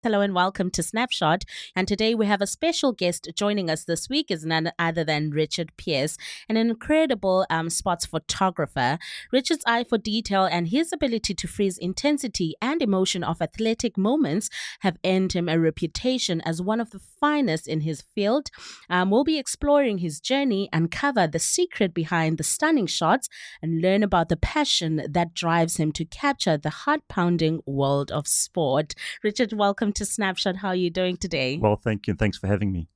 Hello and welcome to Snapshot. And today we have a special guest joining us this week is none other than Richard Pearce, an incredible sports photographer. Richard's eye for detail and his ability to freeze intensity and emotion of athletic moments have earned him a reputation as one of the finest in his field. We'll be exploring his journey, uncover the secret behind the stunning shots, and learn about the passion that drives him to capture the heart-pounding world of sport. Richard, welcome to Snapshot. How are you doing today? Well, thank you, and thanks for having me.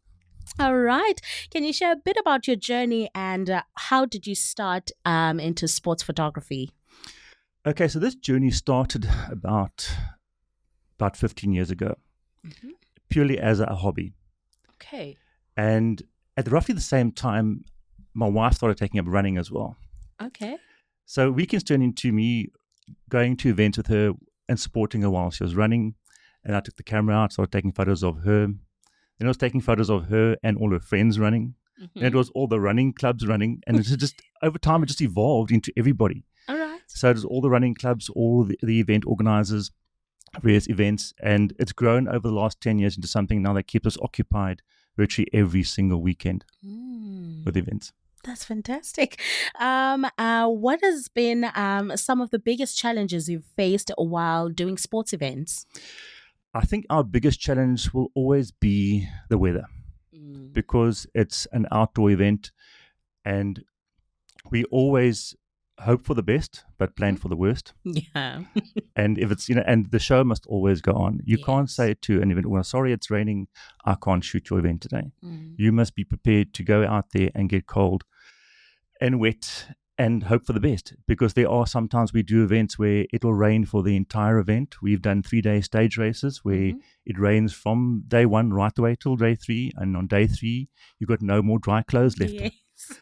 All right. Can you share a bit about your journey and how did you start into sports photography? Okay, so this journey started about 15 years ago, purely as a hobby. Okay. And at roughly the same time, my wife started taking up running as well. Okay. So weekends turned into me going to events with her and supporting her while she was running. And I took the camera out, started taking photos of her. Then I was taking photos of her and all her friends running. And it was all the running clubs running. And it's just, over time, it just evolved into everybody. All right. So it was all the running clubs, all the event organizers, various events. And it's grown over the last 10 years into something now that keeps us occupied virtually every single weekend with events. That's fantastic. What has been some of the biggest challenges you've faced while doing sports events? I think our biggest challenge will always be the weather because it's an outdoor event and we always hope for the best but plan for the worst. Yeah. And if it's, and the show must always go on. You can't say to an event, well, sorry, it's raining, I can't shoot your event today. You must be prepared to go out there and get cold and wet and hope for the best, because there are sometimes we do events where it'll rain for the entire event. We've done 3-day stage races where it rains from day 1 right the way till day 3, and on day 3 you've got no more dry clothes left. Yes.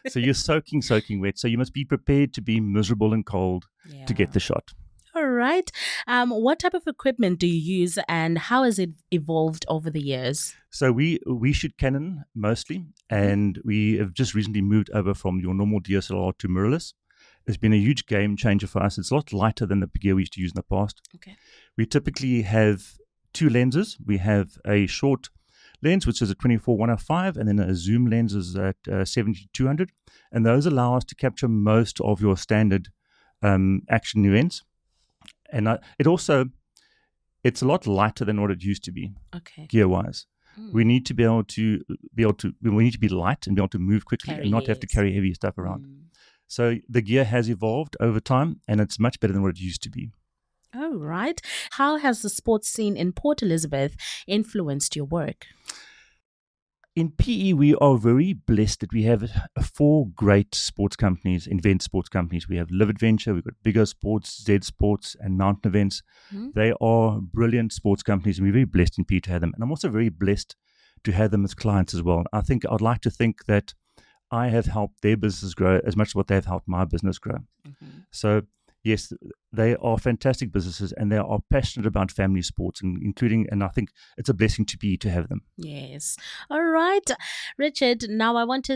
So you're soaking wet. So you must be prepared to be miserable and cold to get the shot. All right. What type of equipment do you use and how has it evolved over the years? So we shoot Canon mostly, and we have just recently moved over from your normal DSLR to mirrorless. It's been a huge game changer for us. It's a lot lighter than the gear we used to use in the past. Okay. We typically have 2 lenses. We have a short lens, which is a 24-105, and then a zoom lens is at 70-200. And those allow us to capture most of your standard action events. And it's a lot lighter than what it used to be, gear-wise. We need to be able to we need to be light and be able to move quickly and not have to carry heavy stuff around. So the gear has evolved over time, and it's much better than what it used to be. Oh, right. How has the sports scene in Port Elizabeth influenced your work? In PE, we are very blessed that we have 4 great sports companies, event sports companies. We have Live Adventure, we've got Bigger Sports, Z Sports, and Mountain Events. They are brilliant sports companies, and we're very blessed in PE to have them. And I'm also very blessed to have them as clients as well. I'd like to think that I have helped their business grow as much as what they've helped my business grow. So yes, they are fantastic businesses and they are passionate about family sports, and I think it's a blessing to be to have them. Yes. All right. Richard, now I want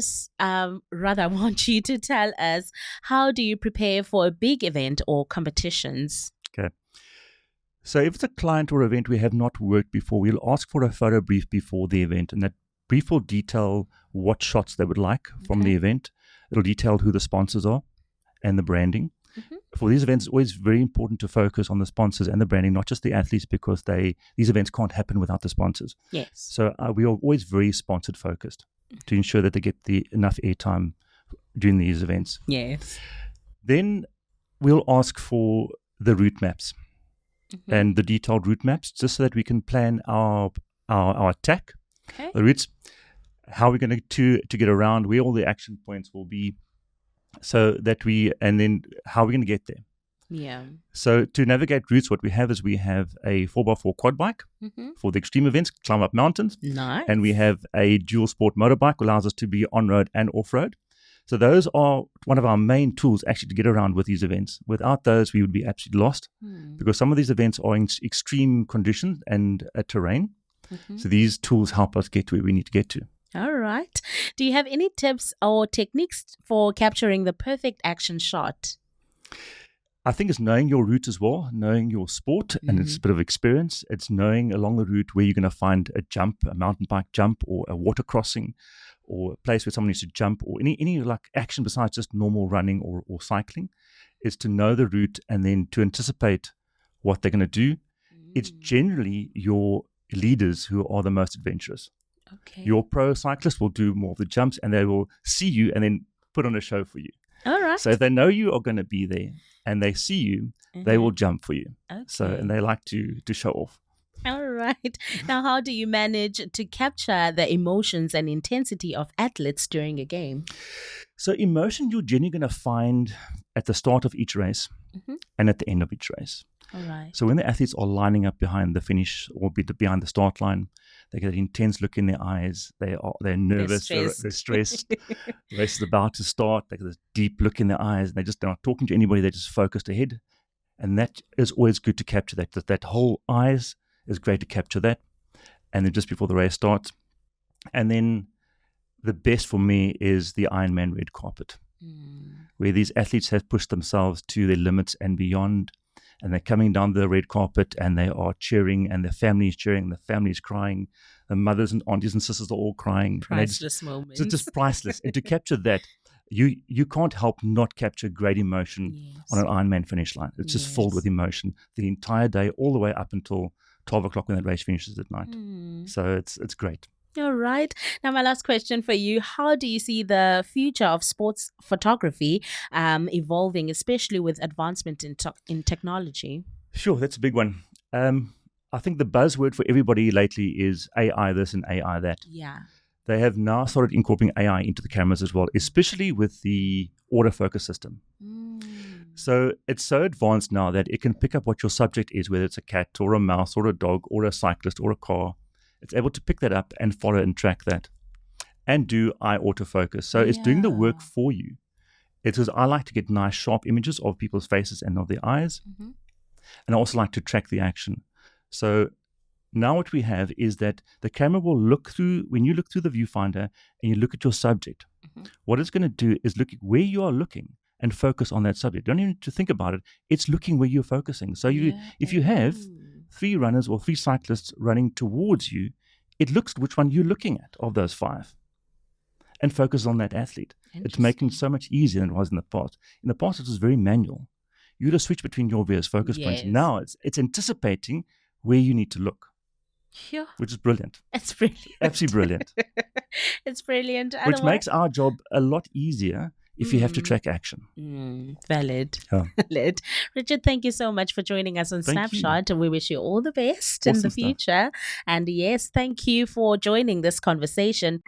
you to tell us, how do you prepare for a big event or competitions? Okay. So if it's a client or event we have not worked before, we'll ask for a photo brief before the event, and that brief will detail what shots they would like from the event. It'll detail who the sponsors are and the branding. For these events, it's always very important to focus on the sponsors and the branding, not just the athletes, because these events can't happen without the sponsors. Yes. So we are always very sponsored focused to ensure that they get enough airtime during these events. Yes. Then we'll ask for the route maps and the detailed route maps, just so that we can plan our attack, the routes, how we're going to get around, where all the action points will be, so that and then how we're going to get there. Yeah. So to navigate routes, what we have is we have a 4x4 quad bike for the extreme events, climb up mountains. Nice. And we have a dual sport motorbike, which allows us to be on-road and off-road. So those are one of our main tools actually to get around with these events. Without those, we would be absolutely lost because some of these events are in extreme conditions and terrain. So these tools help us get to where we need to get to. All right. Do you have any tips or techniques for capturing the perfect action shot? I think it's knowing your route as well, knowing your sport, and it's a bit of experience. It's knowing along the route where you're going to find a jump, a mountain bike jump, or a water crossing, or a place where someone needs to jump, or any like action besides just normal running or cycling. Is to know the route and then to anticipate what they're going to do. It's generally your leaders who are the most adventurous. Okay. Your pro cyclist will do more of the jumps, and they will see you and then put on a show for you. All right. So if they know you are going to be there and they see you, they will jump for you. Okay. So, and they like to show off. All right. Now, how do you manage to capture the emotions and intensity of athletes during a game? So emotion you're generally going to find at the start of each race and at the end of each race. All right. So when the athletes are lining up behind the finish or behind the start line, they get an intense look in their eyes. They're nervous. They're stressed. The race is about to start. They get this deep look in their eyes. They're not talking to anybody. They're just focused ahead. And that is always good to capture that whole eyes is great to capture that. And then just before the race starts. And then the best for me is the Ironman red carpet, where these athletes have pushed themselves to their limits and beyond. And they're coming down the red carpet and they are cheering, and the family is cheering, the family is crying, the mothers and aunties and sisters are all crying. Priceless moments. It's just priceless. And to capture that, you can't help not capture great emotion on an Ironman finish line. It's just filled with emotion the entire day, all the way up until 12 o'clock when that race finishes at night. So it's great. All right. Now, my last question for you. How do you see the future of sports photography evolving, especially with advancement in technology? Sure, that's a big one. I think the buzzword for everybody lately is AI this and AI that. Yeah. They have now started incorporating AI into the cameras as well, especially with the autofocus system. So it's so advanced now that it can pick up what your subject is, whether it's a cat or a mouse or a dog or a cyclist or a car. It's able to pick that up and follow and track that and do eye autofocus. So it's doing the work for you. It's because I like to get nice, sharp images of people's faces and of their eyes. And I also like to track the action. So now what we have is that the camera will look through, when you look through the viewfinder and you look at your subject, what it's going to do is look at where you are looking and focus on that subject. You don't even need to think about it. It's looking where you're focusing. So if you have 3 runners or 3 cyclists running towards you, it looks which one you're looking at of those 5 and focus on that athlete. It's making it so much easier than it was in the past. In the past, it was very manual. You had to switch between your various focus points. Now it's anticipating where you need to look, which is brilliant. It's brilliant. Absolutely brilliant. It's brilliant. Which makes our job a lot easier if you have to track action. Valid. Yeah. Valid. Richard, thank you so much for joining us on Snapshot. We wish you all the best in the future. And yes, thank you for joining this conversation.